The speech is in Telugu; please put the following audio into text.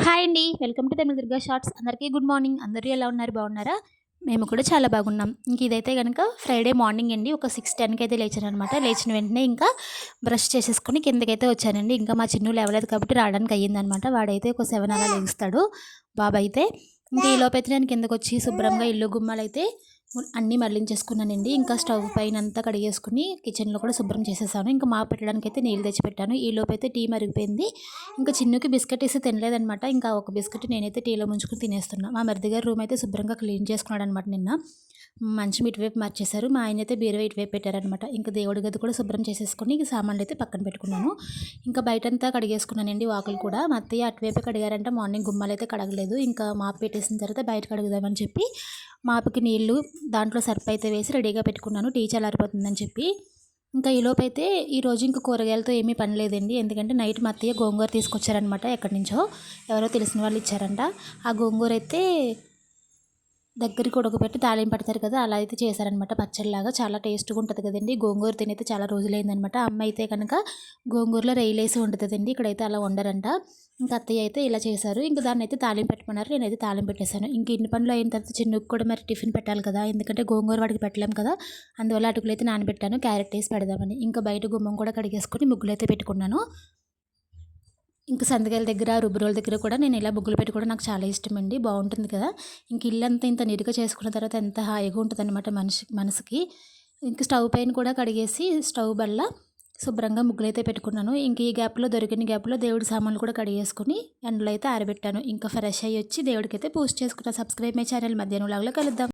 హాయ్ అండి. Welcome to Tamil Durga shorts. అందరికీ గుడ్ మార్నింగ్. అందరూ ఎలా ఉన్నారు? బాగున్నారా? మేము కూడా చాలా బాగున్నాం. ఇంక ఇదైతే గనుక ఫ్రైడే మార్నింగ్ అండి. ఒక 6:10కి అయితే లేచాననమాట. లేచిన వెంటనే ఇంకా బ్రష్ చేసేసుకొని కిందకైతే వచ్చానండి. ఇంకా మా చిన్ను లేవలేదు కాబట్టి రావడానికి అయ్యిందనమాట. వాడైతే ఒక 7 అలా లెగుస్తాడు బాబైతే. ఇంకా ఈ లోపైతే నేను కిందకొచ్చి శుభ్రంగా ఇల్లు గుమ్మాలైతే అన్నీ మళ్ళించేసుకున్నానండి. ఇంకా స్టవ్ పైన అంతా కడిగేసుకుని కిచెన్లో కూడా శుభ్రం చేసేసాను. ఇంకా మా పెట్టడానికి అయితే నీళ్ళు తెచ్చిపెట్టాను. ఈ లోపైతే టీ మరిగిపోయింది. ఇంకా చిన్నుకి బిస్కెట్ ఇస్తే తినలేదనమాట. ఇంకా ఒక బిస్కెట్ నేనైతే టీలో ముంచుకుని తినేస్తున్నా. మా మరిది గారు రూమ్ అయితే శుభ్రంగా క్లీన్ చేసుకున్నాడు అనమాట నిన్న. మంచం ఇటువైపు మార్చేశారు. మా ఆయన అయితే బీరువా ఇటువైపు పెట్టారనమాట. ఇంకా దేవుడి గది కూడా శుభ్రం చేసేసుకొని ఇంక సామాన్లు అయితే పక్కన పెట్టుకున్నాను. ఇంకా బయటంతా కడిగేసుకున్నానండి. వాకులు కూడా మా అత్తయ్య అటువైపు కడిగారంటే మార్నింగ్ గుమ్మాలు అయితే కడగలేదు. ఇంకా మాపు పెట్టేసిన తర్వాత బయట కడుగుదామని చెప్పి మాపుకి నీళ్లు దాంట్లో సర్ఫ్ అయితే వేసి రెడీగా పెట్టుకున్నాను. టీ చల్లారిపోతుందని చెప్పి. ఇంకా ఈలోపైతే ఈరోజు ఇంకా కూరగాయలతో ఏమీ పని లేదండి. ఎందుకంటే నైట్ మా అత్తయ్య గోంగూర తీసుకొచ్చారనమాట. ఎక్కడి నుంచో ఎవరో తెలిసిన వాళ్ళు ఇచ్చారంట. ఆ గోంగూర అయితే దగ్గరికి ఉడకబెట్టి తాలింపు పెడతారు కదా, అలా అయితే చేశారనమాట. పచ్చడిలాగా చాలా టేస్ట్గా ఉంటుంది కదండి. గోంగూర తినైతే చాలా రోజులైందనమాట. అమ్మ అయితే కనుక గోంగూరలో రైలేసి వండుతుందండి. ఇక్కడైతే అలా వండరంట. ఇంకా అత్తయ్య అయితే ఇలా చేశారు. ఇంకా దాన్ని అయితే తాలింపు పెట్టమన్నారు. నేనైతే తాలింపు పెట్టేశాను. ఇంక ఇన్ని పనులు అయిన తర్వాత చిన్నుకు కూడా మరి టిఫిన్ పెట్టాలి కదా, ఎందుకంటే గోంగూర వాడికి పెట్టలేం కదా. అందువల్ల అటుకులు అయితే నానబెట్టాను, క్యారెట్ వేసి పెడదామని. ఇంకా బయట గుమ్మం కూడా కడిగేసుకొని ముగ్గులు అయితే పెట్టుకున్నాను. ఇంకా సంతకాయల దగ్గర రుబ్బురోల దగ్గర కూడా నేను ఇలా ముగ్గులు పెట్టుకోవడం నాకు చాలా ఇష్టం అండి. బాగుంటుంది కదా. ఇంక ఇల్లంతా ఇంత నీట్గా చేసుకున్న తర్వాత ఎంత హాయిగా ఉంటుంది అనమాట మనసుకి. ఇంక స్టవ్ పైన కూడా కడిగేసి స్టవ్ బల్ల శుభ్రంగా ముగ్గులు అయితే పెట్టుకున్నాను. ఇంక ఈ గ్యాప్లో దొరికిన గ్యాప్లో దేవుడి సామాన్లు కూడా కడిగేసుకొని ఎండలో అయితే ఆరబెట్టాను. ఇంకా ఫ్రెష్ అయ్యి వచ్చి దేవుడికి అయితే పూజ చేసుకున్నాను. Subscribe my channel. మధ్యాహ్నం లాగా కలుద్దాం.